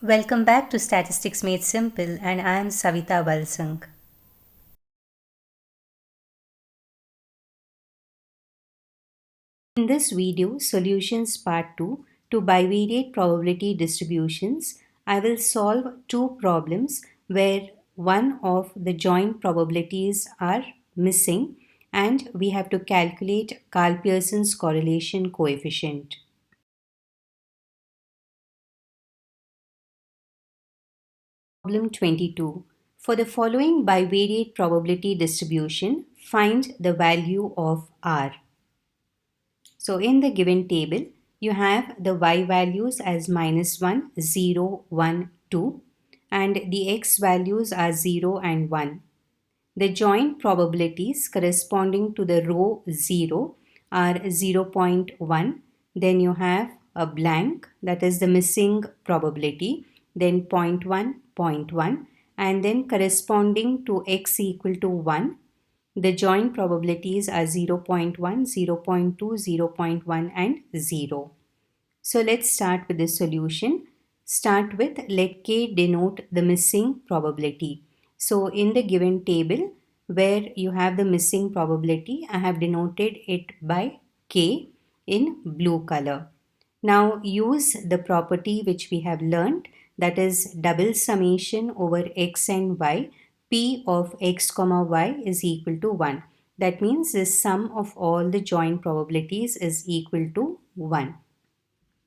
Welcome back to Statistics Made Simple, and I am Savita Balsang. In this video, Solutions Part 2 to bivariate probability distributions, I will solve two problems where one of the joint probabilities are missing and we have to calculate Karl Pearson's correlation coefficient. Problem 22. For the following bivariate probability distribution, find the value of R. So in the given table, you have the y values as -1, 0, 1, 2, and the x values are 0 and 1. The joint probabilities corresponding to the row 0 are 0.1. Then you have a blank, that is the missing probability, then 0.1, 0.1, and then corresponding to x equal to 1, the joint probabilities are 0.1, 0.2, 0.1 and 0. So let's start with the solution. Start with let k denote the missing probability. So in the given table where you have the missing probability, I have denoted it by k in blue color. Now use the property which we have learned, that is double summation over x and y. P of x comma y is equal to 1. That means the sum of all the joint probabilities is equal to 1.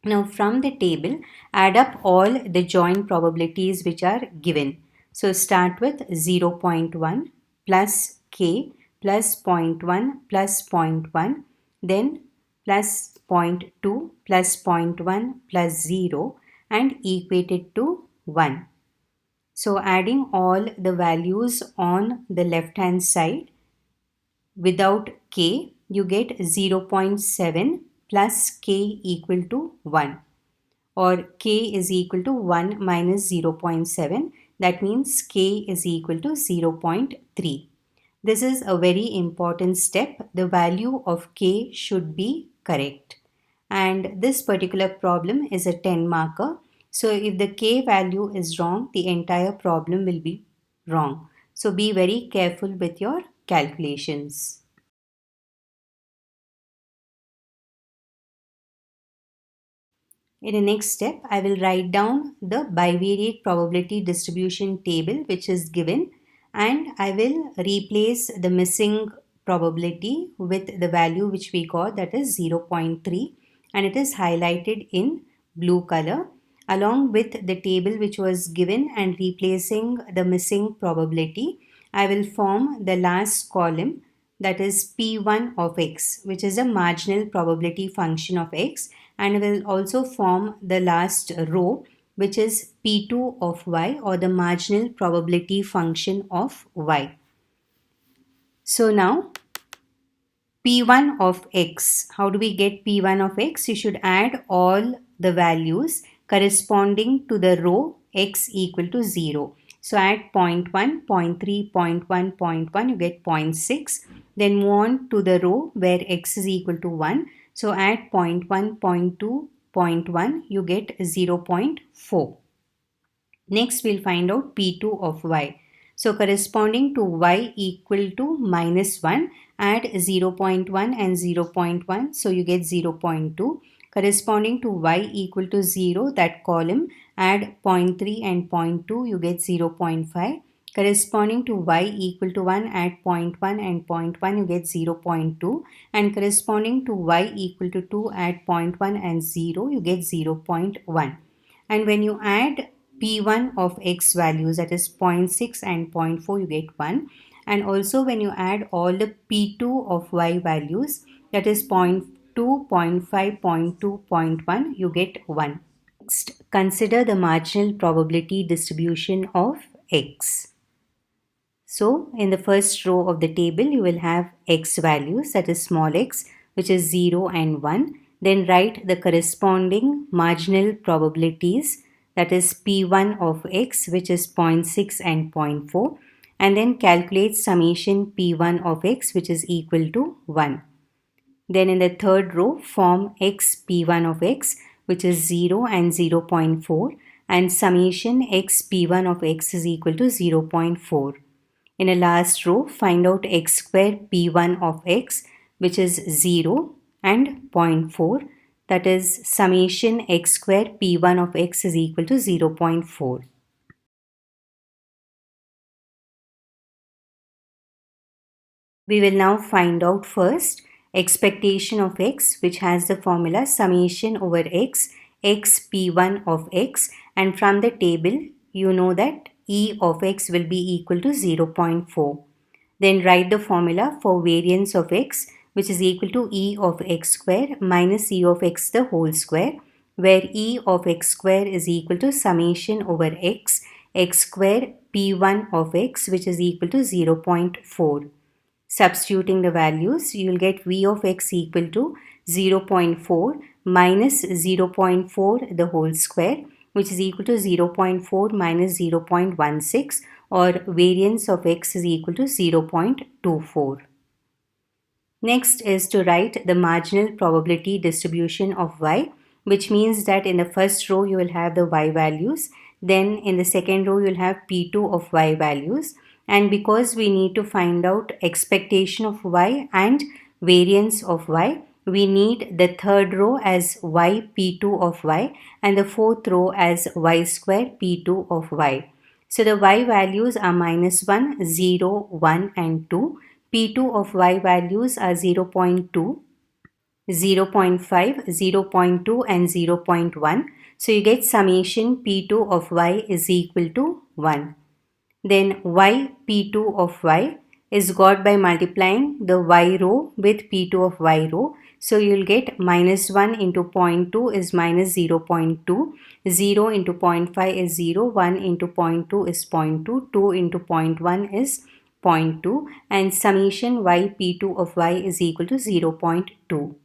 Now from the table, add up all the joint probabilities which are given. So start with 0.1 plus k plus 0.1 plus 0.1, then plus 0.2 plus 0.1 plus 0 and equate it to 1. So adding all the values on the left hand side without k, you get 0.7 plus k equal to 1, or k is equal to 1 minus 0.7. That means k is equal to 0.3. This is a very important step. The value of k should be correct. And this particular problem is a 10 marker. So if the k value is wrong, the entire problem will be wrong. So be very careful with your calculations. In the next step, I will write down the bivariate probability distribution table which is given, and I will replace the missing probability with the value which we got, that is 0.3, and it is highlighted in blue color along with the table which was given, and replacing the missing probability. I will form the last column, that is P1 of x, which is a marginal probability function of x, and will also form the last row, which is P2 of y, or the marginal probability function of y. So now P1 of x, how do we get P1 of x? You should add all the values corresponding to the row x equal to 0. So add 0.1, 0.3, 0.1, 0.1, you get 0.6. Then move on to the row where x is equal to 1. So add 0.1, 0.2, 0.1, you get 0.4. Next, we'll find out P2 of y. So corresponding to y equal to -1, add 0.1 and 0.1. So you get 0.2. Corresponding to y equal to 0, that column, add 0.3 and 0.2, you get 0.5. Corresponding to y equal to 1, add 0.1 and 0.1, you get 0.2. And corresponding to y equal to 2, add 0.1 and 0, you get 0.1. And when you add P1 of x values, that is 0.6 and 0.4, you get 1. And also when you add all the P2 of y values, that is 0.2, 0.5, 0.2, 0.1, you get 1. Next, consider the marginal probability distribution of x. So in the first row of the table, you will have x values, that is small x, which is 0 and 1. Then write the corresponding marginal probabilities, that is P1 of x, which is 0.6 and 0.4. And then calculate summation P1 of x, which is equal to 1. Then in the third row, form x P1 of x, which is 0 and 0.4, and summation x p1 of x is equal to 0.4. In a last row, find out x square p1 of x, which is 0 and zero point 0.4. That is summation x square p1 of x is equal to 0.4. We will now find out first expectation of x, which has the formula summation over x, x p1 of x, and from the table you know that e of x will be equal to 0.4. Then write the formula for variance of x, which is equal to e of x square minus e of x the whole square, where e of x square is equal to summation over x, x square p1 of x, which is equal to 0.4. Substituting the values, you will get v of x equal to 0.4 minus 0.4 the whole square, which is equal to 0.4 minus 0.16, or variance of x is equal to 0.24. Next is to write the marginal probability distribution of y, which means that in the first row you will have the y values, then in the second row you will have p2 of y values, and because we need to find out expectation of y and variance of y, we need the third row as y p2 of y and the fourth row as y square p2 of y. So the y values are -1, 0, 1 and 2. P2 of y values are 0.2, 0.5, 0.2 and 0.1. So you get summation P2 of y is equal to 1. Then y p2 of y is got by multiplying the y row with p2 of y row. So you will get -1 into 0.2 is minus 0.2, 0 into 0.5 is 0, 1 into 0.2 is 0.2, 2 into 0.1 is 0.2, and summation y p2 of y is equal to 0.2.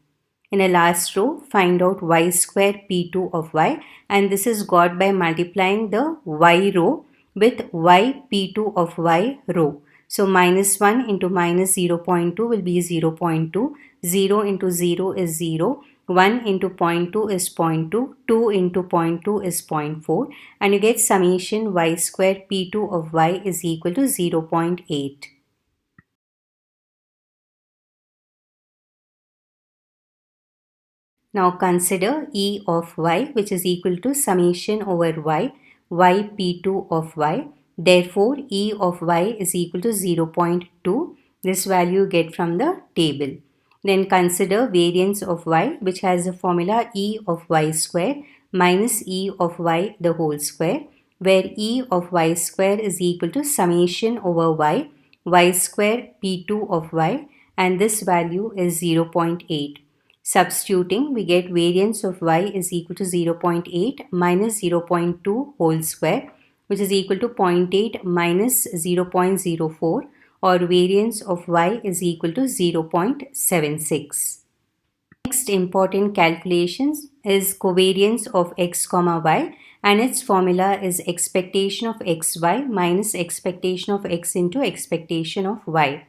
In a last row, find out y square p2 of y, and this is got by multiplying the y row with y p2 of y row. So -1 into minus 0.2 will be 0.2, 0 into 0 is 0, 1 into 0.2 is 0.2, 2 into 0.2 is 0.4, and you get summation y square p2 of y is equal to 0.8. Now consider e of y, which is equal to summation over y, y p2 of y. Therefore, e of y is equal to 0.2. This value you get from the table. Then consider variance of y, which has the formula e of y square minus e of y the whole square, where e of y square is equal to summation over y square p2 of y, and this value is 0.8. Substituting, we get variance of y is equal to 0.8 minus 0.2 whole square, which is equal to 0.8 minus 0.04, or variance of y is equal to 0.76. Next important calculations is covariance of x comma y, and its formula is expectation of xy minus expectation of x into expectation of y,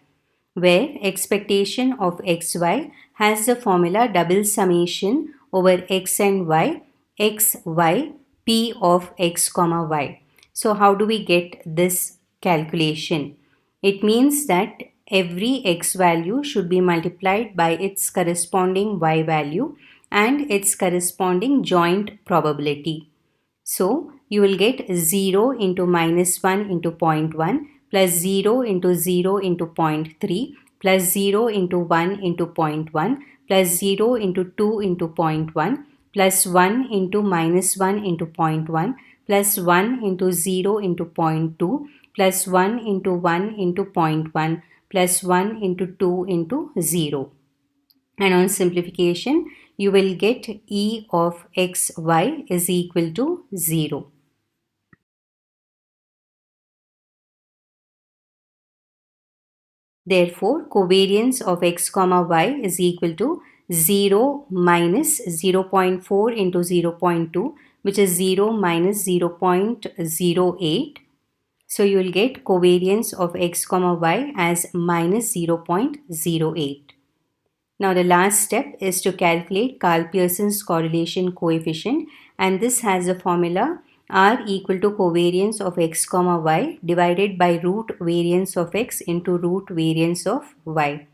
where expectation of xy has the formula double summation over x and y, xy p of x comma y. So how do we get this calculation? It means that every x value should be multiplied by its corresponding y value and its corresponding joint probability. So you will get 0 into -1 into 0.1 plus 0 into 0 into 0.3 plus 0 into 1 into 0.1 plus 0 into 2 into 0.1 plus 1 into -1 into 0.1 plus 1 into 0 into 0.2 plus 1 into 1 into 0.1 plus 1 into 2 into 0. And on simplification, you will get e of xy is equal to 0. Therefore, covariance of x comma y is equal to 0 minus 0.4 into 0.2, which is 0 minus 0.08. So you will get covariance of x comma y as minus 0.08. Now the last step is to calculate Karl Pearson's correlation coefficient, and this has a formula R equal to covariance of x comma y divided by root variance of x into root variance of y.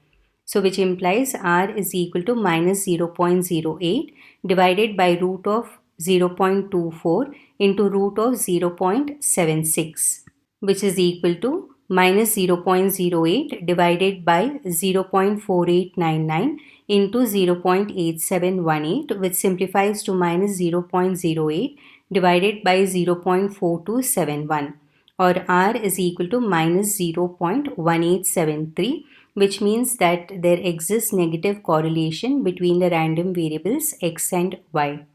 So which implies R is equal to minus 0.08 divided by root of 0.24 into root of 0.76, which is equal to minus 0.08 divided by 0.4899 into 0.8718, which simplifies to minus 0.08 divided by 0.4271, or R is equal to minus 0.1873, which means that there exists negative correlation between the random variables x and y.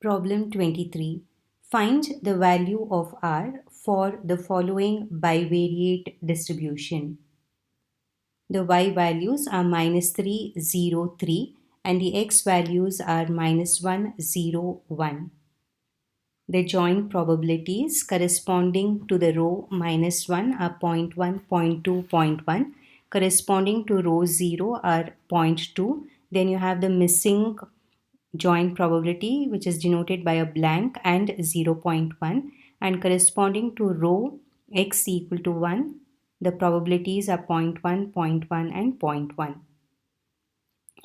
Problem 23. Find the value of R for the following bivariate distribution. The y values are minus 3, 0, 3 and the x values are minus 1, 0, 1. The joint probabilities corresponding to the row minus 1 are 0.1, 0.2, 0.1. Corresponding to row 0 are 0.2. Then you have the missing joint probability, which is denoted by a blank, and 0.1, and corresponding to row x equal to 1, the probabilities are 0.1, 0.1 and 0.1.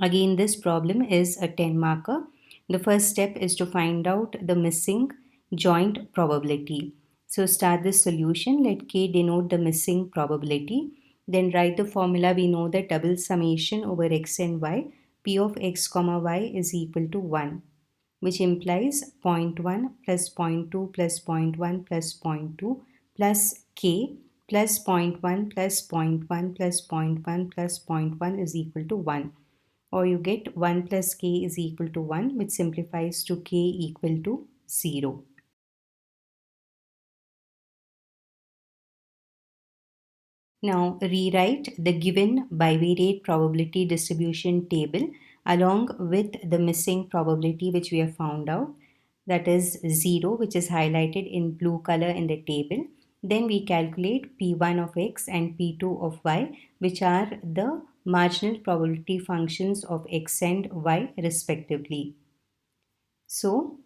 Again, this problem is a 10 marker. The first step is to find out the missing joint probability. So start the solution. Let k denote the missing probability. Then write the formula. We know that double summation over x and y, p of x comma y is equal to 1, which implies 0.1 plus 0.2 plus 0.1 plus 0.2 plus k plus 0.1 plus 0.1 plus 0.1 plus 0.1 is equal to 1. Or you get 1 plus k is equal to 1, which simplifies to k equal to 0. Now rewrite the given bivariate probability distribution table along with the missing probability which we have found out, that is 0, which is highlighted in blue color in the table. Then we calculate P1 of x and P2 of y, which are the marginal probability functions of x and y respectively. So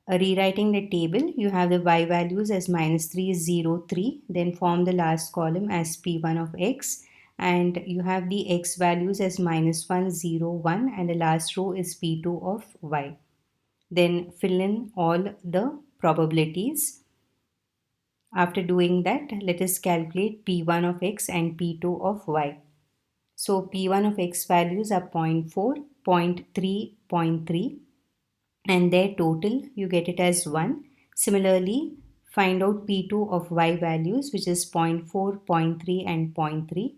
rewriting the table, you have the y values as minus 3, 0, 3, then form the last column as P1 of x, and you have the x values as minus 1, 0, 1, and the last row is P2 of y. Then fill in all the probabilities. After doing that, let us calculate P1 of x and P2 of y. So P1 of x values are 0.4, 0.3, 0.3, and their total you get it as 1. Similarly, find out P2 of y values, which is 0.4, 0.3 and 0.3.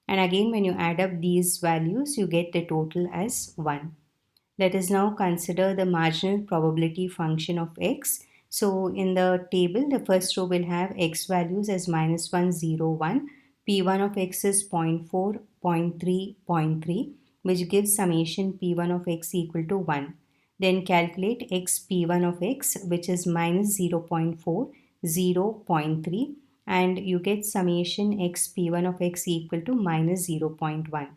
And again, when you add up these values, you get the total as 1. Let us now consider the marginal probability function of x. So in the table, the first row will have x values as minus 1, 0, 1. P1 of x is 0.4, 0.3, 0.3, which gives summation P1 of x equal to 1. Then calculate x P1 of x, which is minus 0.4, 0.3, and you get summation x P1 of x equal to minus 0.1.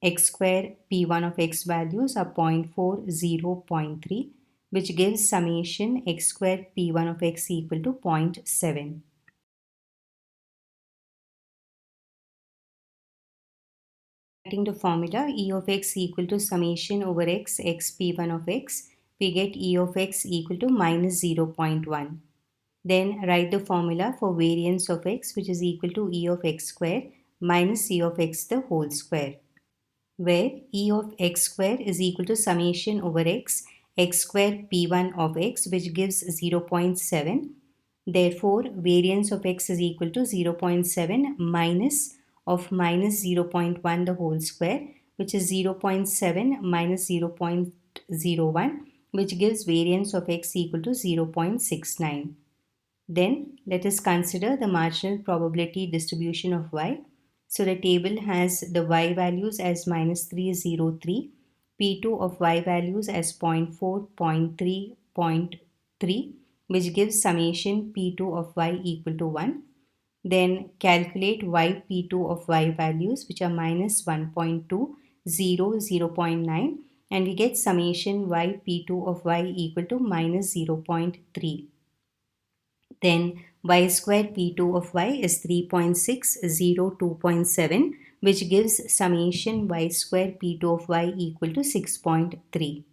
X square P1 of x values are 0.4, 0.3, which gives summation x square P1 of x equal to 0.7. Writing the formula E of x equal to summation over x, x P1 of x, we get E of x equal to minus 0.1. Then write the formula for variance of x, which is equal to E of x square minus E of x the whole square, where E of x square is equal to summation over x, x square P1 of x, which gives 0.7. Therefore, variance of x is equal to 0.7 minus of minus 0.1 the whole square, which is 0.7 minus 0.01, which gives variance of x equal to 0.69. Then let us consider the marginal probability distribution of y. So the table has the y values as minus 303, P2 of y values as 0.4, 0.3, 0.3, which gives summation P2 of y equal to 1. Then calculate y P2 of y values, which are minus 1.2, 0, 0.9, and we get summation y p2 of y equal to minus 0.3. Then y square p2 of y is 3.602.7, which gives summation y square p2 of y equal to 6.3.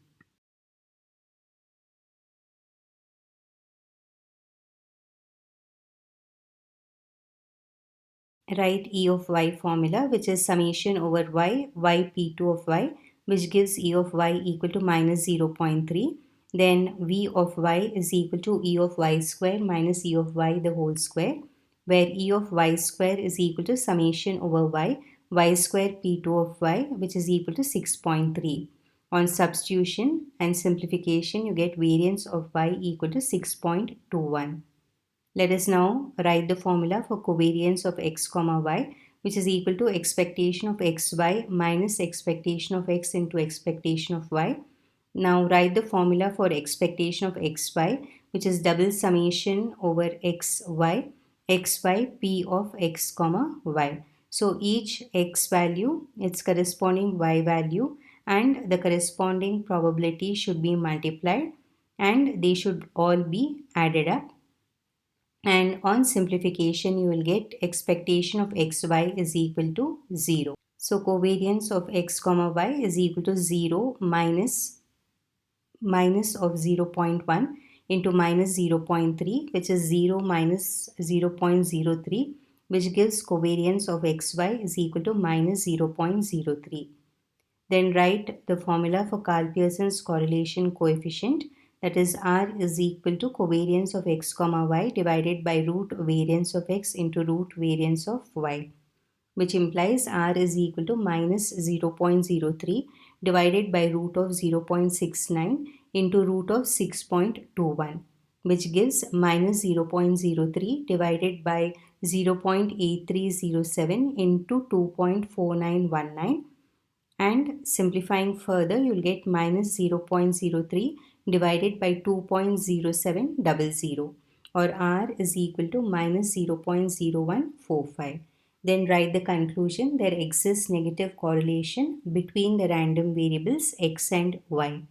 Write E of y formula, which is summation over y p2 of y, which gives E of y equal to minus 0.3. Then V of y is equal to E of y square minus E of y the whole square, where E of y square is equal to summation over y square p2 of y, which is equal to 6.3. On substitution and simplification, you get variance of y equal to 6.21. Let us now write the formula for covariance of x comma y, which is equal to expectation of xy minus expectation of x into expectation of y. Now write the formula for expectation of xy, which is double summation over xy p of x comma y. So each x value, its corresponding y value, and the corresponding probability should be multiplied, and they should all be added up, and on simplification you will get expectation of xy is equal to 0. So covariance of x comma y is equal to 0 minus of 0.1 into minus 0.3, which is 0 minus 0.03, which gives covariance of xy is equal to minus 0.03. Then write the formula for Karl-Pearson's correlation coefficient, that is R is equal to covariance of x comma y divided by root variance of x into root variance of y, which implies R is equal to minus 0.03 divided by root of 0.69 into root of 6.21, which gives minus 0.03 divided by 0.8307 into 2.4919, and simplifying further you'll get minus 0.03 divided by 2.0700, or R is equal to minus 0.0145. Then write the conclusion: there exists negative correlation between the random variables x and y.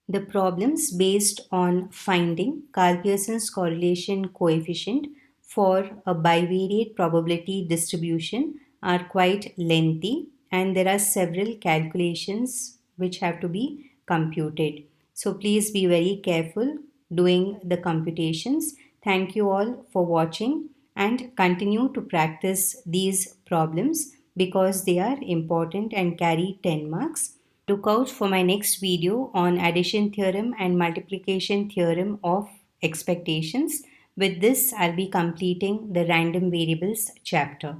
The problems based on finding Karl-Pearson's correlation coefficient for a bivariate probability distribution are quite lengthy, and there are several calculations which have to be computed. So please be very careful doing the computations. Thank you all for watching, and continue to practice these problems because they are important and carry 10 marks. Look out for my next video on addition theorem and multiplication theorem of expectations. With this, I'll be completing the random variables chapter.